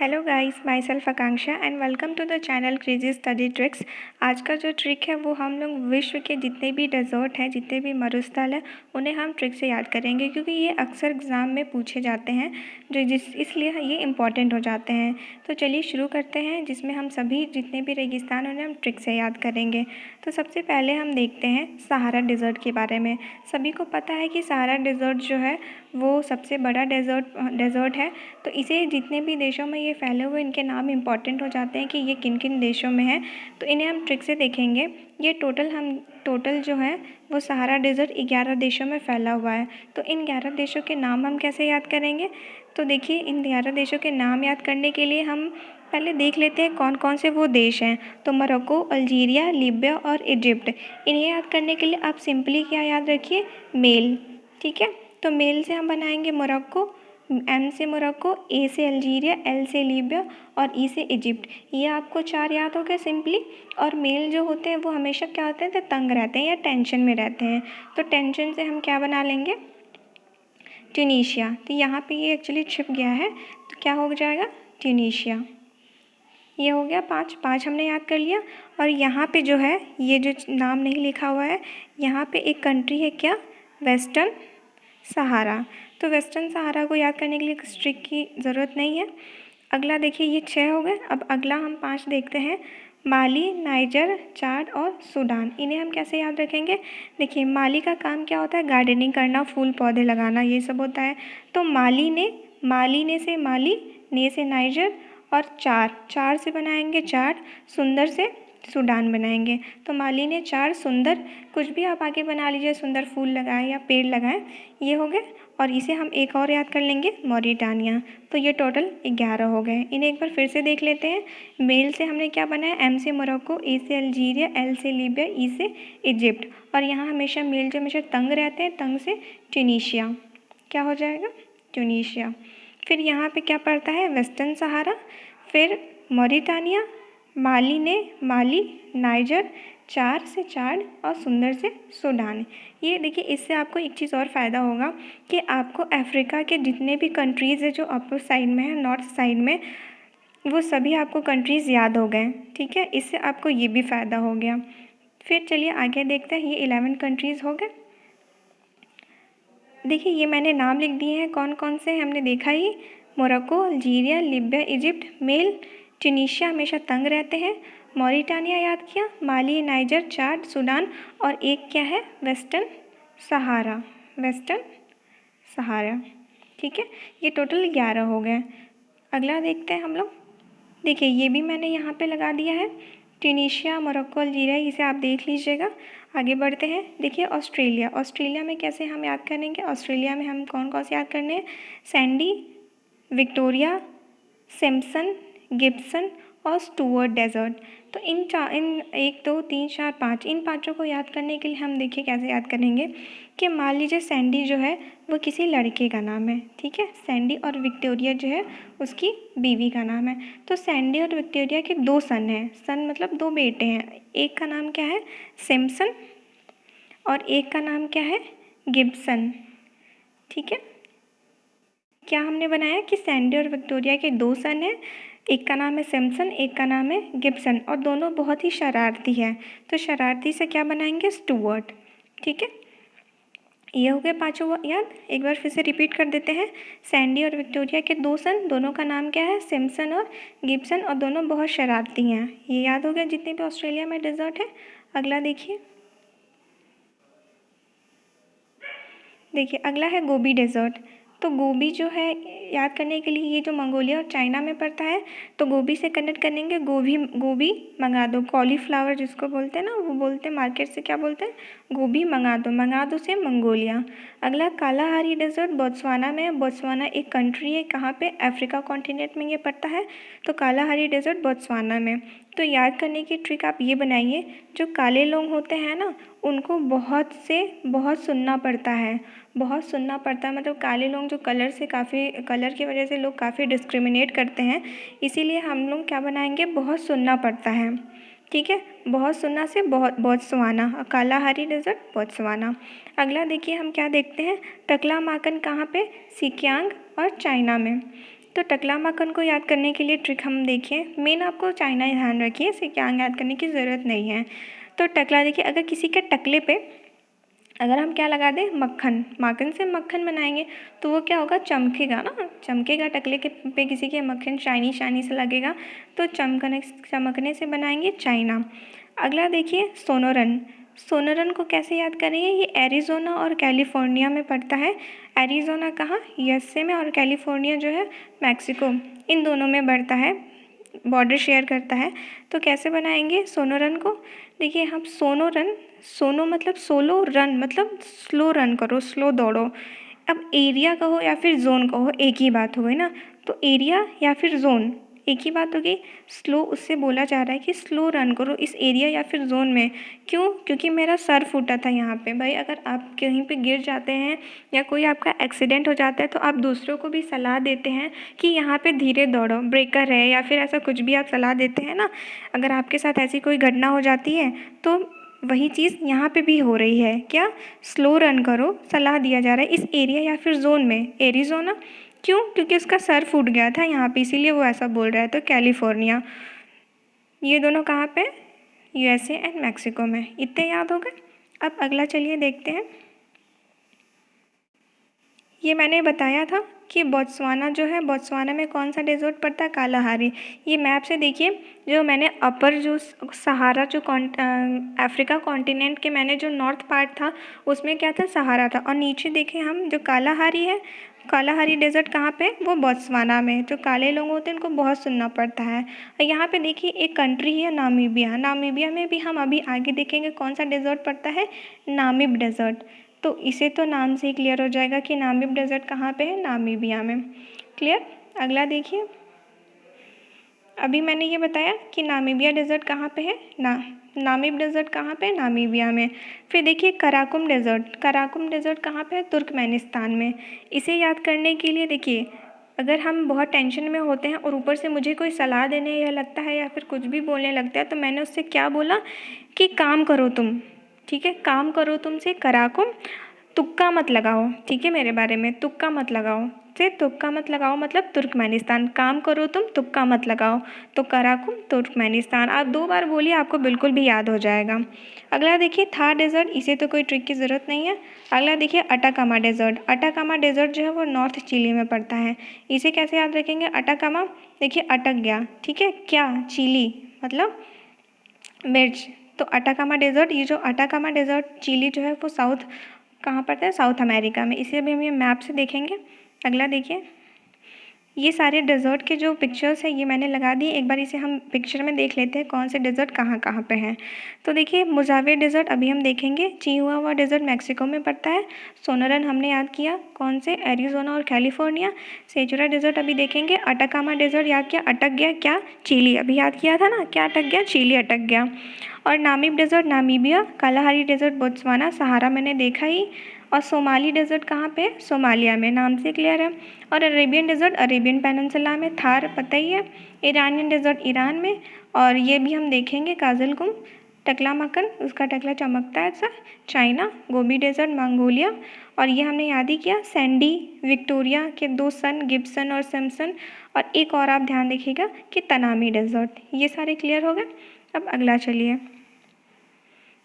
Hello guys, myself Akanksha and welcome to the channel crazy study tricks. आज का जो trick है वो हम लोग विश्व के जितने भी डेजर्ट हैं, जितने भी मरुस्थल हैं, उन्हें हम ट्रिक से याद करेंगे क्योंकि ये अक्सर एग्ज़ाम में पूछे जाते हैं इसलिए ये इम्पॉर्टेंट हो जाते हैं। तो चलिए शुरू करते हैं, जिसमें हम सभी जितने भी रेगिस्तान उन्हें हम ट्रिक से याद करेंगे। तो सबसे पहले हम देखते हैं सहारा डेज़र्ट के बारे में। सभी को पता है कि सहारा डेज़र्ट जो है वो सबसे बड़ा डेज़र्ट है। तो इसे जितने भी देशों में ये फैले हुए इनके नाम इम्पॉर्टेंट हो जाते हैं कि ये किन किन देशों में है। तो इन्हें हम ट्रिक से देखेंगे। ये टोटल जो है वो सहारा डेज़र्ट 11 देशों में फैला हुआ है। तो इन 11 देशों के नाम हम कैसे याद करेंगे? तो देखिए, इन 11 देशों के नाम याद करने के लिए हम पहले देख लेते हैं कौन कौन से वो देश हैं। तो मोरक्को, अल्जीरिया, लीबिया और इजिप्ट। इन्हें याद करने के लिए आप सिंपली क्या याद रखिए? मेल। ठीक है, तो मेल से हम बनाएंगे मोरक्को, एम से मोरक्को, ए से अल्जीरिया, एल से लीबिया और ई से इजिप्ट। ये आपको 4 याद हो गए सिंपली। और मेल जो होते हैं वो हमेशा क्या होते हैं? तो तंग रहते हैं या टेंशन में रहते हैं। तो टेंशन से हम क्या बना लेंगे? ट्यूनीशिया। तो यहाँ पे ये एक्चुअली छिप गया है, तो क्या हो जाएगा? ट्यूनीशिया। ये हो गया 5 हमने याद कर लिया। और यहाँ पे जो है, ये जो नाम नहीं लिखा हुआ है, यहाँ पे एक कंट्री है क्या? वेस्टर्न सहारा। तो वेस्टर्न सहारा को याद करने के लिए किस ट्रिक की ज़रूरत नहीं है। अगला देखिए, ये 6 हो गए। अब अगला हम 5 देखते हैं। माली, नाइजर, चाड और सूडान। इन्हें हम कैसे याद रखेंगे? देखिए, माली का काम क्या होता है? गार्डनिंग करना, फूल पौधे लगाना, ये सब होता है। तो माली ने से माली, ने से नाइजर और चार से बनाएंगे चाड, सुंदर से सूडान बनाएंगे। तो माली ने चार, सुंदर, कुछ भी आप आगे बना लीजिए, सुंदर फूल लगाएं या पेड़ लगाएं, ये हो गए। और इसे हम एक और याद कर लेंगे, मॉरिटानिया। तो ये टोटल 11 हो गए। इन्हें एक बार फिर से देख लेते हैं। मेल से हमने क्या बनाया? एम से मोरक्को, ए से अल्जीरिया, एल से लीबिया, ई से इजिप्ट। और यहाँ हमेशा मेल जो हमेशा तंग रहते हैं, तंग से ट्यूनीशिया। क्या हो जाएगा? ट्यूनीशिया। फिर यहाँ पे क्या पड़ता है? वेस्टर्न सहारा, फिर मॉरिटानिया, माली ने माली, नाइजर, चार से चाड और सुंदर से सूडान। ये देखिए, इससे आपको एक चीज़ और फ़ायदा होगा कि आपको अफ्रीका के जितने भी कंट्रीज़ है जो अपर साइड में है, नॉर्थ साइड में, वो सभी आपको कंट्रीज़ याद हो गए। ठीक है, इससे आपको ये भी फ़ायदा हो गया। फिर चलिए आगे देखते हैं। ये 11 कंट्रीज़ हो गए। देखिए, ये मैंने नाम लिख दिए हैं, कौन कौन से हमने देखा ही। Morocco, Algeria, Libya, Egypt. मेल ट्यूनीशिया हमेशा तंग रहते हैं। मॉरिटानिया याद किया, माली, नाइजर, चाड, सूडान। और एक क्या है? वेस्टर्न सहारा। वेस्टर्न सहारा। ठीक है, ये टोटल 11 हो गए। अगला देखते हैं हम लोग। देखिए, ये भी मैंने यहाँ पे लगा दिया है, ट्यूनीशिया, मोरक्को, अल्जीरिया, इसे आप देख लीजिएगा। आगे बढ़ते हैं। देखिए, ऑस्ट्रेलिया में कैसे हम याद करेंगे? ऑस्ट्रेलिया में हम कौन कौन से याद करने हैं? सैंडी, विक्टोरिया, सिम्पसन, गिब्सन और स्टुअर्ट डेजर्ट। तो इन 1 2 3 4 5, इन पाँचों को याद करने के लिए हम देखिए कैसे याद करेंगे कि मान लीजिए सैंडी जो है वो किसी लड़के का नाम है। ठीक है, सैंडी, और विक्टोरिया जो है उसकी बीवी का नाम है। तो सैंडी और विक्टोरिया के 2 सन हैं। सन मतलब 2 बेटे हैं। एक का नाम क्या है? सिम्पसन, और एक का नाम क्या है? गिब्सन। ठीक है, क्या हमने बनाया कि सैंडी और विक्टोरिया के 2 सन हैं। एक का नाम है सिम्पसन, एक का नाम है गिब्सन, और दोनों बहुत ही शरारती हैं। तो शरारती से क्या बनाएंगे? स्टुअर्ट। ठीक है, ये हो गए 5 याद। एक बार फिर से रिपीट कर देते हैं। सैंडी और विक्टोरिया के 2 सन, दोनों का नाम क्या है? सिम्पसन और गिब्सन, और दोनों बहुत शरारती हैं। ये याद हो गया जितने भी ऑस्ट्रेलिया में डेजर्ट है। अगला देखिए। देखिए, अगला है गोबी डेजर्ट। तो गोबी जो है याद करने के लिए, ये जो मंगोलिया और चाइना में पड़ता है, तो गोबी से कनेक्ट करेंगे। गोबी मंगा दो, कॉलीफ्लावर जिसको बोलते हैं ना, वो बोलते हैं मार्केट से, क्या बोलते हैं? गोबी मंगा दो से मंगोलिया। अगला कालाहारी डेजर्ट बोत्सवाना में है। बोत्सवाना एक कंट्री है, कहाँ पे? अफ्रीका कॉन्टिनेंट में ये पड़ता है। तो कालाहारी डेजर्ट बोत्सवाना में। तो याद करने की ट्रिक आप ये बनाइए, जो काले लोग होते हैं ना, उनको बहुत सुनना पड़ता है। बहुत सुनना पड़ता है, मतलब काले लोग जो कलर की वजह से लोग काफ़ी डिस्क्रिमिनेट करते हैं, इसीलिए हम लोग क्या बनाएंगे? बहुत सुनना पड़ता है। ठीक है, बहुत सुनना से बोत्सवाना, कालाहारी डेजर्ट बोत्सवाना। अगला देखिए, हम क्या देखते हैं? टकला माकन कहाँ पे? सिकियांग और चाइना में। तो टकला माखन को याद करने के लिए ट्रिक हम देखिए, मेन आपको चाइना ध्यान रखिए, इसे क्या याद करने की ज़रूरत नहीं है। तो टकला देखिए, अगर किसी के टकले पे अगर हम क्या लगा दें, मक्खन, माखन से मक्खन बनाएंगे तो वो क्या होगा, चमकेगा ना, चमकेगा। टकले के पे किसी के मक्खन शाइनी शाइनी से लगेगा, तो चमकने से बनाएंगे चाइना। अगला देखिए सोनोरन। सोनोरन को कैसे याद करेंगे, ये एरिज़ोना और कैलिफोर्निया में पड़ता है। एरिज़ोना कहाँ, यूएसए में, और कैलिफोर्निया जो है मैक्सिको, इन दोनों में बढ़ता है, बॉर्डर शेयर करता है। तो कैसे बनाएंगे सोनोरन को, देखिए हम सोनोरन, सोनो मतलब सोलो, रन मतलब स्लो रन करो, स्लो दौड़ो। अब एरिया कहो या फिर जोन कहो, एक ही बात हो गई ना। तो एरिया या फिर जोन एक ही बात होगी। स्लो, उससे बोला जा रहा है कि स्लो रन करो इस एरिया या फिर जोन में। क्यों, क्योंकि मेरा सर फूटा था यहाँ पे। भाई अगर आप कहीं पे गिर जाते हैं या कोई आपका एक्सीडेंट हो जाता है तो आप दूसरों को भी सलाह देते हैं कि यहाँ पे धीरे दौड़ो, ब्रेकर है या फिर ऐसा कुछ भी आप सलाह देते हैं ना। अगर आपके साथ ऐसी कोई घटना हो जाती है तो वही चीज़ यहाँ पे भी हो रही है, क्या, स्लो रन करो, सलाह दिया जा रहा है इस एरिया या फिर जोन में। एरिज़ोना, क्यों, क्योंकि उसका सर फूट गया था यहाँ पे, इसीलिए वो ऐसा बोल रहा है। तो कैलिफोर्निया, ये दोनों कहाँ पे, यूएसए एंड मैक्सिको में। इतने याद हो गए। अब अगला चलिए देखते हैं। ये मैंने बताया था कि बोत्सवाना जो है, बोत्सवाना में कौन सा डेजर्ट पड़ता है, कालाहारी। ये मैप से देखिए, जो मैंने अपर जो सहारा जो अफ्रीका कॉन्टिनेंट के मैंने जो नॉर्थ पार्ट था उसमें क्या था, सहारा था। और नीचे देखें हम, जो कालाहारी है, कालाहारी डेजर्ट कहाँ पे, वो बोत्सवाना में। जो काले लोग होते हैं उनको बहुत सुनना पड़ता है। और यहाँ पे देखिए एक कंट्री है नामीबिया, नामीबिया में भी हम अभी आगे देखेंगे कौन सा डेजर्ट पड़ता है, नामिब डेजर्ट। तो इसे तो नाम से ही क्लियर हो जाएगा कि नामिब डेजर्ट कहाँ पे है, नामीबिया में। क्लियर। अगला देखिए, अभी मैंने ये बताया कि नामीबिया डेजर्ट कहाँ पे है, नामिब डेजर्ट कहाँ पे है, नामीबिया में। फिर देखिए कराकुम डेजर्ट, कराकुम डेजर्ट कहाँ पे है, तुर्कमेनिस्तान में। इसे याद करने के लिए देखिए, अगर हम बहुत टेंशन में होते हैं और ऊपर से मुझे कोई सलाह देने या लगता है या फिर कुछ भी बोलने लगता है, तो मैंने उससे क्या बोला कि काम करो तुम, ठीक है, काम करो तुम से कराकुम, तुक्का मत लगाओ, ठीक है, मेरे बारे में तुक्का मत लगाओ, से तुक्का मत लगाओ मतलब तुर्कमेनिस्तान, काम करो तुम, तुक्का मत लगाओ। तो कराकुम तुर्कमेनिस्तान, आप 2 बार बोलिए, आपको बिल्कुल भी याद हो जाएगा। अगला देखिए थार डेजर्ट, इसे तो कोई ट्रिक की ज़रूरत नहीं है। अगला देखिए अटाकामा डेजर्ट, अटाकामा डेजर्ट जो है वो नॉर्थ चिली में पड़ता है। इसे कैसे याद रखेंगे, अटाकामा, देखिए अटक गया, ठीक है, क्या, चिली मतलब मिर्च। तो अटाकामा डेजर्ट, ये जो अटाकामा डेजर्ट चिली जो है वो साउथ कहाँ पड़ता है, साउथ अमेरिका में। इसे भी हम ये मैप से देखेंगे। अगला देखिए, ये सारे डेजर्ट के जो पिक्चर्स हैं ये मैंने लगा दिए, एक बार इसे हम पिक्चर में देख लेते हैं कौन से डेजर्ट कहाँ कहाँ पे हैं। तो देखिए मोजावे डेजर्ट अभी हम देखेंगे, चिहुआहुआ डेजर्ट मैक्सिको में पड़ता है। सोनोरन हमने याद किया, कौन से, एरिज़ोना और कैलिफोर्निया। सेचुरा डेजर्ट अभी देखेंगे। अटाकामा डेजर्ट याद किया, अटक गया क्या, चिली, अभी याद किया था ना, क्या अटक गया, चिली अटक गया। और Namib desert Namibia, Kalahari desert Botswana, Sahara मैंने देखा ही। और सोमाली डेजर्ट कहाँ पे, सोमालिया में, नाम से क्लियर है। और अरेबियन डेजर्ट अरेबियन पेनिनसुला में, थार पता ही है। ईरानियन डेजर्ट ईरान में। और ये भी हम देखेंगे काजलकुम, टकला मक्खन, उसका टकला चमकता है sir, China. Gobi desert Mongolia. और ये हमने याद ही किया, सैंडी विक्टोरिया के 2 सन, गिब्सन और सिम्पसन। और एक और आप ध्यान देखिएगा कि तनामी डेजर्ट। ये सारे क्लियर हो गए। अब अगला चलिए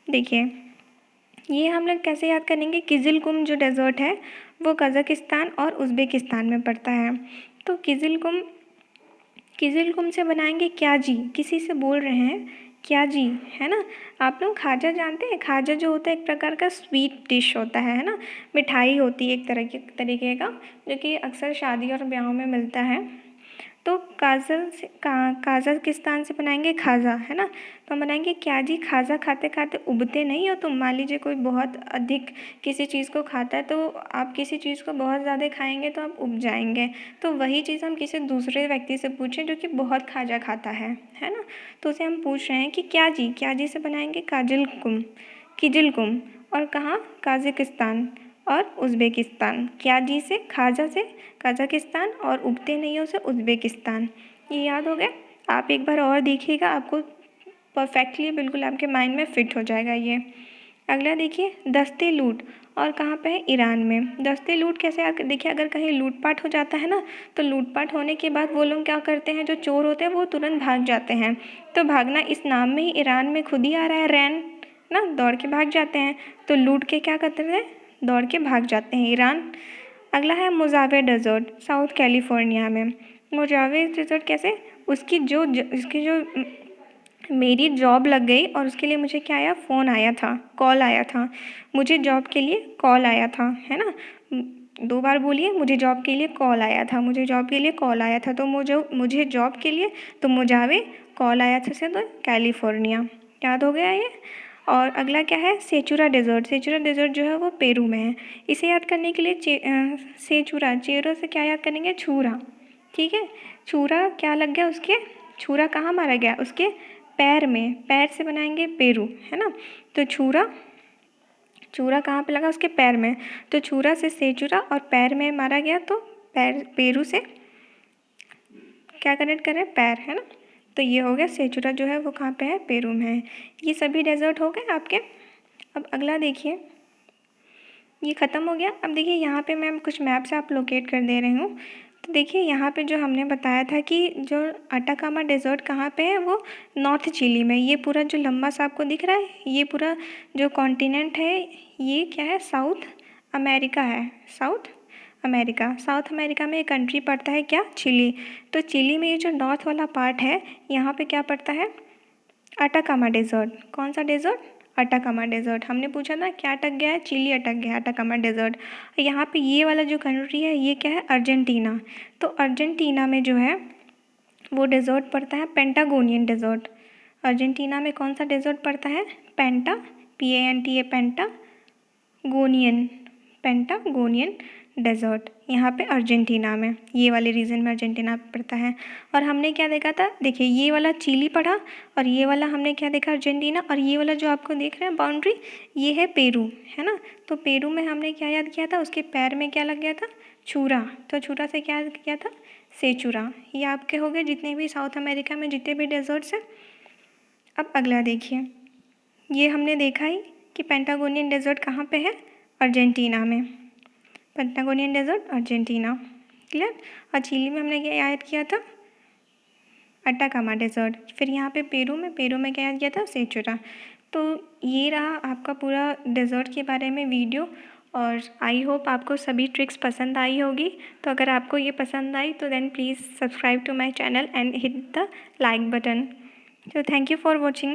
देखिए, ये हम लोग कैसे याद करेंगे, किजिलकुम जो डेजर्ट है वो कज़ाकिस्तान और उज़्बेकिस्तान में पड़ता है। तो किजिलकुम, किजिलकुम से बनाएंगे क्या जी, किसी से बोल रहे हैं क्या जी, है ना। आप लोग खाजा जानते हैं, खाजा जो होता है एक प्रकार का स्वीट डिश होता है ना, मिठाई होती है एक तरह के तरीके का, जो कि अक्सर शादी और ब्याहों में मिलता है। तो काज़ाकिस्तान से बनाएंगे खाज़ा, है ना। तो हम बनाएंगे क्या जी, खाज़ा खाते खाते उबते नहीं हो तुम। मान लीजिए कोई बहुत अधिक किसी चीज़ को खाता है, तो आप किसी चीज़ को बहुत ज़्यादा खाएंगे तो आप उब जाएंगे। तो वही चीज़ हम किसी दूसरे व्यक्ति से पूछें जो कि बहुत खाजा खाता है ना। तो उसे हम पूछ रहे हैं कि क्या जी, क्या जी से बनाएंगे काजिलकुम, किजिलकुम। और कहाँ, काज़ाकिस्तान और उज़्बेकिस्तान। क्या जी से, खाजा से कज़ाकिस्तान, और उबते नहीं हो से उज़्बेकिस्तान। ये याद हो गया। आप एक बार और देखिएगा, आपको परफेक्टली बिल्कुल आपके माइंड में फिट हो जाएगा ये। अगला देखिए दस्ते लूट, और कहाँ पे है, ईरान में। दस्ते लूट कैसे देखिए, अगर कहीं लूटपाट हो जाता है ना, तो लूटपाट होने के बाद वो लोग क्या करते हैं, जो चोर होते हैं वो तुरंत भाग जाते हैं। तो भागना इस नाम में ही ईरान में खुद ही आ रहा है, रैन ना, दौड़ के भाग जाते हैं। तो लूट के क्या करते हैं, दौड़ के भाग जाते हैं ईरान। अगला है मोजावे डेजर्ट, साउथ कैलिफोर्निया में। मोजावे डेजर्ट कैसे, उसकी जो मेरी जॉब लग गई और उसके लिए मुझे क्या आया, फ़ोन आया था, कॉल आया था। मुझे जॉब के लिए कॉल आया था, है ना। 2 बार बोलिए, मुझे जॉब के लिए कॉल आया था, मुझे जॉब के लिए कॉल आया था। तो मुझे जॉब के लिए, तो मोजावे कॉल आया था से, तो कैलिफोर्निया। याद हो गया ये। और अगला क्या है, सेचुरा डेजर्ट। सेचुरा डेजर्ट जो है वो पेरू में है। इसे याद करने के लिए सेचुरा, चेरो से क्या याद करेंगे, छुरा। ठीक है, छुरा क्या लग गया उसके, छुरा कहाँ मारा गया, उसके पैर में, पैर से बनाएंगे पेरू, है ना। तो छुरा, छुरा कहाँ पे लगा, उसके पैर में। तो छुरा से सेचुरा और पैर में मारा गया, तो पेरू से क्या कनेक्ट करें, पैर, है ना। तो ये हो गया, सेचुरा जो है वो कहाँ पे है, पेरू में है। ये सभी डेजर्ट हो गए आपके। अब अगला देखिए, ये ख़त्म हो गया। अब देखिए यहाँ पे मैं कुछ मैप से आप लोकेट कर दे रही हूँ। तो देखिए यहाँ पे जो हमने बताया था कि जो अटाकामा डेजर्ट कहाँ पे है, वो नॉर्थ चिली में। ये पूरा जो लंबा सा आपको दिख रहा है, ये पूरा जो कॉन्टिनेंट है, ये क्या है, साउथ अमेरिका है। साउथ अमेरिका, साउथ अमेरिका में एक कंट्री पड़ता है क्या, चिली। तो चिली में ये जो नॉर्थ वाला पार्ट है, यहाँ पे क्या पड़ता है, अटाकामा डेजर्ट। कौन सा डेजर्ट, अटाकामा डेजर्ट। हमने पूछा ना क्या अटक गया है, चिली अटक गया है, अटाकामा डेजर्ट। यहाँ पे ये वाला जो कंट्री है, ये क्या है, अर्जेंटीना। तो अर्जेंटीना में जो है वो डेजर्ट पड़ता है, पेंटागोनियन डेजर्ट। अर्जेंटीना में कौन सा डेजर्ट पड़ता है, PANTA, पेंटागोनियन, पेंटागोनियन डेजर्ट। यहाँ पे अर्जेंटीना में, ये वाले रीजन में अर्जेंटीना पड़ता है। और हमने क्या देखा था, देखिए ये वाला चिली पढ़ा, और ये वाला हमने क्या देखा, अर्जेंटीना। और ये वाला जो आपको देख रहे हैं बाउंड्री, ये है पेरू, है ना। तो पेरू में हमने क्या याद किया था, उसके पैर में क्या लग गया था, छुरा। तो छुरा से क्या किया था, सेचुरा। ये आपके हो गए जितने भी साउथ अमेरिका में जितने भी डेजर्ट्स हैं। अब अगला देखिए, ये हमने देखा ही कि पेंटागोनियन डेजर्ट कहाँ पे है, अर्जेंटीना में। Patagonian desert Argentina, clear. और चिली में हमने क्या याद किया था, अटाकामा डेजर्ट। फिर यहाँ पे पेरू में क्या याद किया था, सेचुरा। तो ये रहा आपका पूरा डेजर्ट के बारे में वीडियो। और आई होप आपको सभी ट्रिक्स पसंद आई होगी। तो अगर आपको ये पसंद आई तो then please subscribe to my channel and hit the like button. So thank you for watching.